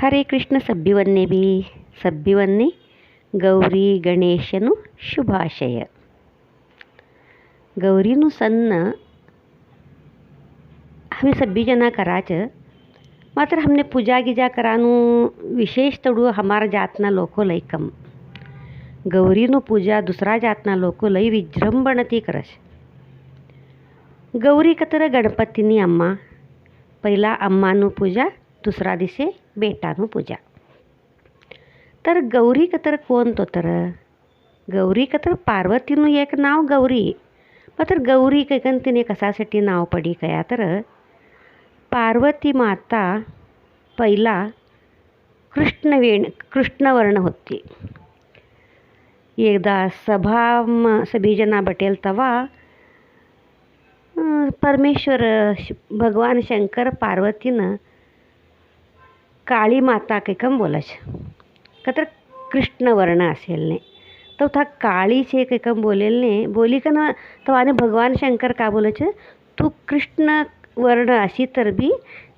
Hare Krishna ಸಬ್ಬಿವನ್ನೇ B ಸಬ್ಬಿವನ್ನೇ Gauri गणेशनु शुभाशय। गौरीनु सन्न हमें सभी जना कराच, मात्र हमने पूजा गिजा करानु विशेष तडू हमारा जातना लोको लई कम। गौरीनु पूजा दुसरा जातना लोको लई विजृंभणती करस। गौरी कतर गणपतीनी अम्मा, पहिला अम्मानु पूजा, दुसरा दिसे बेटानु पूजा। तर गौरी कतर कोण तो तर गौरी कतर पार्वतीनु एक नाव गौरी, मात्र गौरी कैकन तिने कशासाठी नाव पडी कया तर पार्वती माता पहिला कृष्णवर्ण होती। एकदा सभा सभी जना बटेल तवा परमेश्वर भगवान शंकर पार्वतीनं काळी माता कैकम बोलच कतर कृष्णवर्ण असेल ने तो था काळी से कैकम बोलेल ने बोली का ना तो आने भगवान शंकर का बोलच तू कृष्ण वर्ण अशी तर भी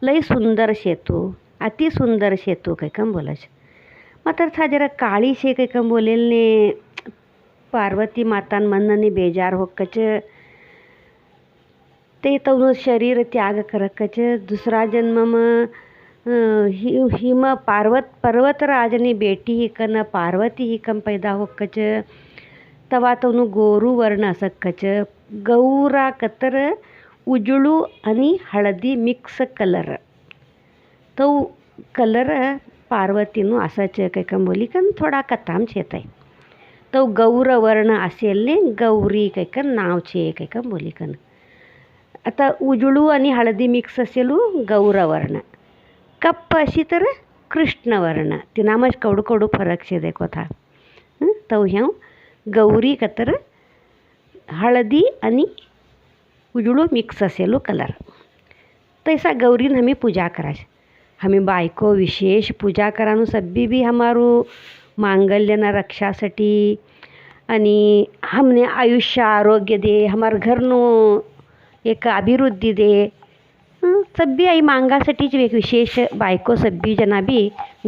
लई सुंदर शेतू, अति सुंदर शेतू कैकम बोलच। मात्र था जरा काळी से कैकम बोलेल ने पार्वती मातान मनने बेजार होकच ते तो शरीर त्याग करकच दुसरा जन्म हिम पर्वतराजनी बेटी हिकन पार्वती हिकम पैदा होकच तवा तवनु गोरू वर्ण असकच। गौरा कतर उजळू आणि हळदी मिक्स कलर तो कलर पार्वतीनु असच कैकम बोली कन थोडा कथाम छेत आहे तो गौर वर्ण असेल ने गौरी कैकन नाव छे कैकम बोली कन। आता उजळू आणि हळदी मिक्स असेलू गौरवर्ण, कप्प अशी तर कृष्णवर्ण, तिनामच कवडू कवडू फरक शे देखो था। तो ह्या गौरी कतर हळदी आणि उजळू मिक्स असेलू कलर तैसा गौरीन हमें पूजा कराश। हमें बायको विशेष पूजा करानु सब्बी भी हमारू मांगल्यना रक्षासाठी आणि हमने आयुष्य आरोग्य दे, हमार घरनु एक अभिवृद्धी दे, सब्बी आई मांगासाठीच एक विशेष बायको सब्बी जना भी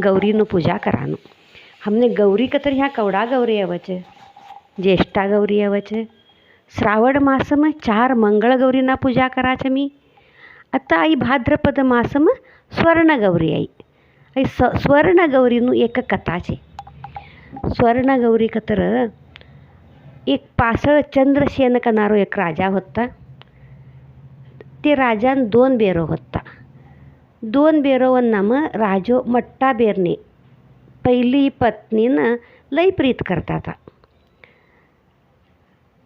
गौरीनु पूजा करानु। हमने गौरी कतर ह्या कवडा गौरी अवच, ज्येष्ठा गौरी अवच, श्रावण मासम 4 मंगळ गौरीना पूजा कराच मी। आता आई भाद्रपद मासम स्वर्ण गौरी आई स्वर्ण गौरीनु एक कथा छे। स्वर्ण गौरी कतर एक पासळ चंद्रसेन कनारो एक राजा होता। ते राजान 2 बेरो होता। 2 बेरोवन नाम राजो मट्टा बेरने पहिली पत्नीनं लई प्रीत करता था।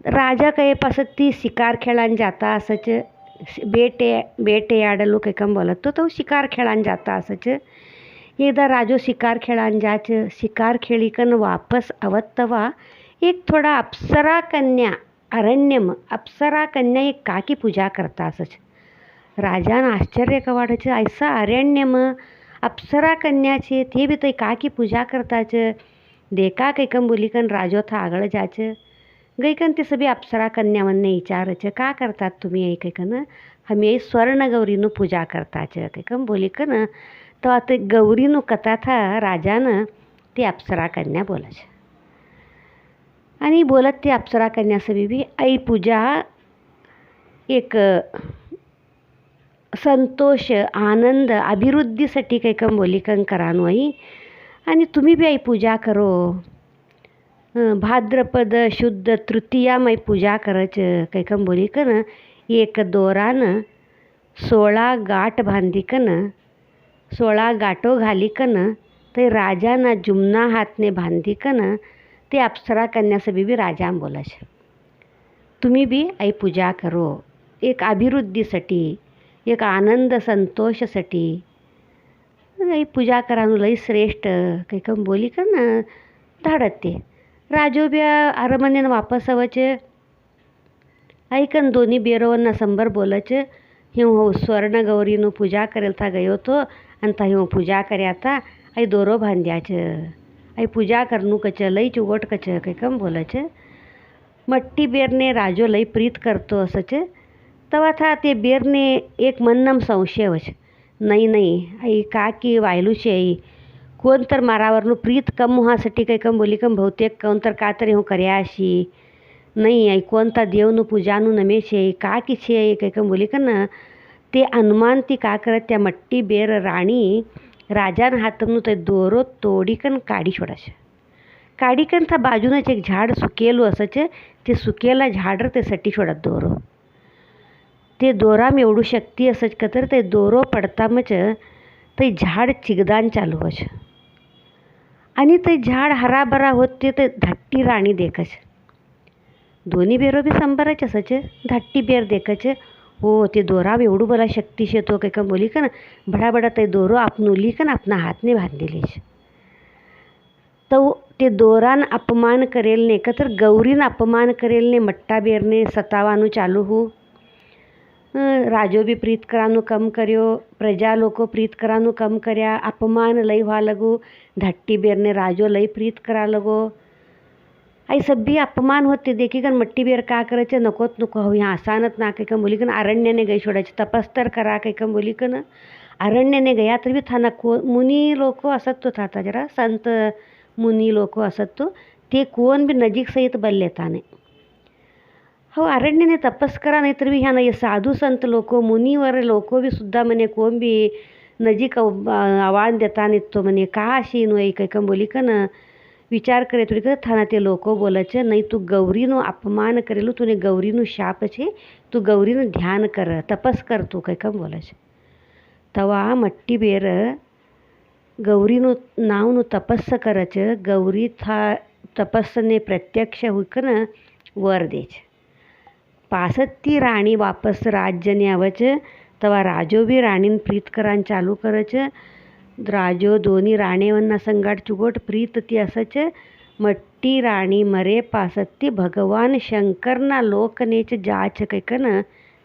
राजा कहे पास ती शिकार खेळान जाता असच, बेटे आडलू कैकम बोलत तो शिकार खेळान जाता असच। एकदा राजो शिकार खेळान जाच, शिकार खेळीकन वापस आवत तवा एक थोडा अप्सरा कन्या अरण्यम अप्सरा कन्या एक काकी पूजा करता असच। राजान आश्चर्य कवाडच ऐसा अरण्यम अप्सरा कन्या छे ते भी तो काकी पूजा करताच। देखा कैकम बोलीकन राजो था आगळ जाच गईकन ते सभी अप्सरा कन्या मनने विचारच का करतात तुम्ही आई कैकन हमें स्वर्ण गौरीनु पूजा करताच कैकम बोलीकन तो आता गौरीनु कथा था राजान ते अप्सरा कन्या बोलच आणि बोलत ते अप्सरा कन्या सभी भी आई पूजा एक संतोष आनंद अभिवृद्धीसाठी कैकम बोलीकन करानु आई आणि तुम्ही भी आई पूजा करो। भाद्रपद शुद्ध तृतीया मै पूजा करच कैकम बोलीकन एक दोरान 16 गाठ बांधिकन 16 गाठो घालीकन ते राजाना जुमना हातने बांधिकन ते अप्सरा कन्या सभी भी राजा बोलच तुम्ही भी आई पूजा करो एक अभिवृद्धीसाठी एक आनंद संतोषसाठी आई पूजा करानु लई श्रेष्ठ कैकम बोलीकन धाडत ते राजो बी अरमनेन वापस अवच ऐकन दोन्ही बेरोवना संबर बोलच हिं हो स्वर्ण गौरीनु पूजा करेल था गयो तो अंता हिं पूजा कर्या था आई दोरो बांध्याच आई पूजा करनु कच लई चुगोट कच कैकम बोलच। मट्टी बेरने राजो लई प्रीत करतो असच तवा था ते बेरने एक मन्नम संशय वच नहीं आई काकी वायलू छे आई कोण तर मारावरનું પ્રીત કમ હોવાसाठी કંઈ કમ બોલી કમ ભૌતિક કોણ તર કાતરે હું કર્યા છી નહીં અહીં કોણ તા દેવનું પૂજાનું નમે છે કા કી છે એ કંઈ કમ બોલી કન તે હનુમાનથી કા કરે ત્યાં મટ્ટી બેર રાણી રાજાના હાથનું તે દોરો તોડીકન કાઢી છોડે છે. કાઢીકન તા બાજુનું એક ઝાડ સુકેલું હશે છે તે સુકેલા ઝાડ તે સટી છોડत दोरो. ते दोराમાં एवढू शक्ती असच का तर ते दोरो पडतामच ते झाड चिगदान चालू होच आणि ते झाड हराभरा होते ते धाट्टी राणी देखच. दोन्ही बेरो बी संबराच असच धाट्टी बेर देखच. हो ते दोराव एवढू मला शक्ती शेतो काही का बोली का ना बडा बडा ते दोरो आपनुली का ना अपना हातने बांधलेले तो ते दोरान अपमान करेल ने का तर गौरीन अपमान करेल ने मट्टा बेरने सतावानु चालू हो. राजो बी प्रीत कराનું कम કર્યો, પ્રજા લોકો પ્રીત कराનું कम કર્યા, अपमान लई व्हा लगो, धाट्टी बेरने राजो लई प्रीत करा लगो. आई सभी अपमान होते देखी कन मट्टी बेर का करायचे नकोत नको हो यहाँ आसानत ना काही कम बोली कन अरण्याने गई सोडायचे तपस्तर करा काही कम बोली कन अरण्याने गया तर बी थाना को मुनी लोक असत तो था जरा संत मुनी लोक असत तो ते कोण बी नजीक सहित बल्लेता नाही. हो अरण्याने तपस करा नाही तर बी ह्या नाही साधू संत लोक मुनीवर लोक बी सुद्धा म्हणे कोण बी नजीक आवाज देता निघतो म्हणे का अशी नो काही कम बोली का ना विचार करे तुरी का थाना ते लोक बोलायचे नाही तू गौरीनो अपमान करेलो तुने गौरीનું શાપ છે તું ગૌરીનું ધ્યાન કર તપસ કર તું કંઈ કમ બોલાય. તવા મટ્ટી બેર ગૌરીનું નાવનું તપસ્સ કરે છે. ગૌરી થા તપસ્સને પ્રત્યક્ષ હુકન वर દે છે. પાસતી રાણી વાપસ રાજ્યને આવે છે. તવા રાજો બી રાણીને પ્રીત करान ચાલू કરે છે. राजो दोन्ही राणेवंना संगाट चुगोट प्रीत ती असच. मट्टी राणी मरे पासती भगवान शंकरना लोकनेच जाच कैकन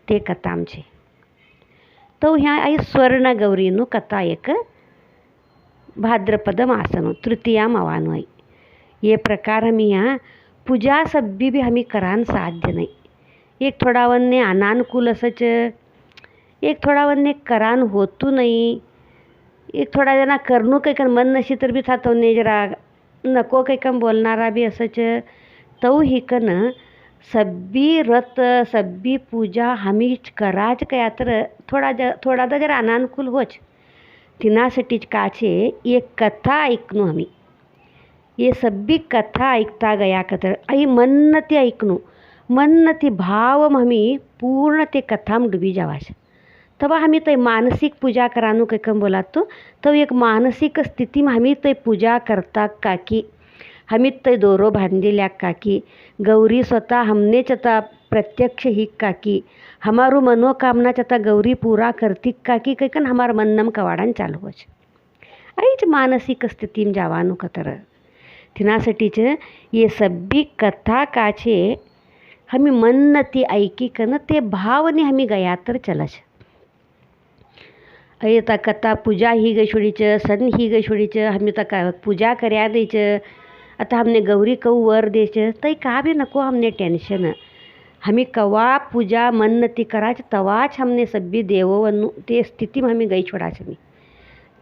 ते कथाम छे. तो ह्या आई स्वर्ण गौरीनु कथा एक भाद्रपद मासनो तृतीया मवानो आई ये प्रकार हमी यहाँ पूजा सब्बी भी हमी करान साध्य नहीं. एक थोड़ा वन्ने अनानुकूल असच, एक थोड़ा वन्ने करान होतू नहीं. एक थोडा जना करनू काही कन मन नशी तर बी थातो ने जरा नको काही कम बोलणारा बी असच. तो ही कन सब्बी रत सब्बी पूजा हमी कराच कया तर थोडा जरा अनानुकूल होच. तिनासाठीच काचे एक कथा ऐकणू हमी ये सब्बी कथा ऐकता गया कतर आई मन ते ऐकणू मन ते भाव हमी पूर्ण ते कथाम डुबी जावाच. तवा हमी ते मानसिक पूजा करानु काही कम बोलातो तो एक मानसिक स्थिती में हमी ते पूजा करता काकी हमी ते दोरो बांधलेल्या काकी गौरी स्वतः हमने चता प्रत्यक्ष ही काकी हमारू मनोकामना चता गौरी पूरा करती काकी काही कन हमार मन्नम कवाडान चालू हो. आईच मानसिक स्थिती में जावानु कतर तिनासाठीच ये सब्बी कथा काचे हमी मन ती ऐकी कन ते भावने हमी गया तर चलच. आता कथा पूजा ही गई छोड़ीच सन ही गई छोड़ीच हमें तक पूजा कर्या देच. आता हमने गौरी कऊ वर देच तई का भी नको हमने टेंशन. हमें कवा पूजा मन ती कराच तवाच हमने सब्बी देवों ते स्थिति में हमें गई छोड़ाच. मी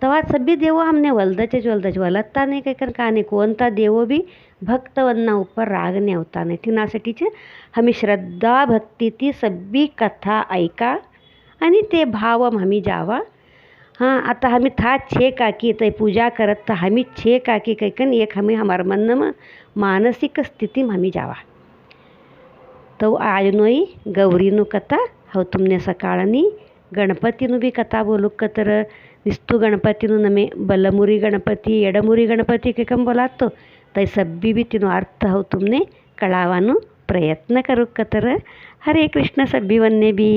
तवा सब्बी देवो हमने वलदच वलत्ता नाही काही का नाही कोणता देवो बी भक्तवन्ना ऊपर राग ने होता नाही. तिनासाठीच हमें श्रद्धा भक्ती ती सब्बी कथा ऐका आणि ते भाव हमी जावा. हाँ आता हमी था छे काकी ते पूजा करत तो हमी छे काकी कैकन एक हमें हमार मन में मानसिक स्थिति में हमी जावा. तो आज नोई गौरीनु कथा हो तुमने सकाळनी गणपतीनु भी कथा बोलू कतर निस्तु गणपतीनु नमे बलमुरी गणपति एडमुरी गणपति के कम बोलातो तई सब्बी भी तीनो अर्थ हो तुमने कळावानु प्रयत्न करू कतर. हरे कृष्ण सब्बी वन्ने भी.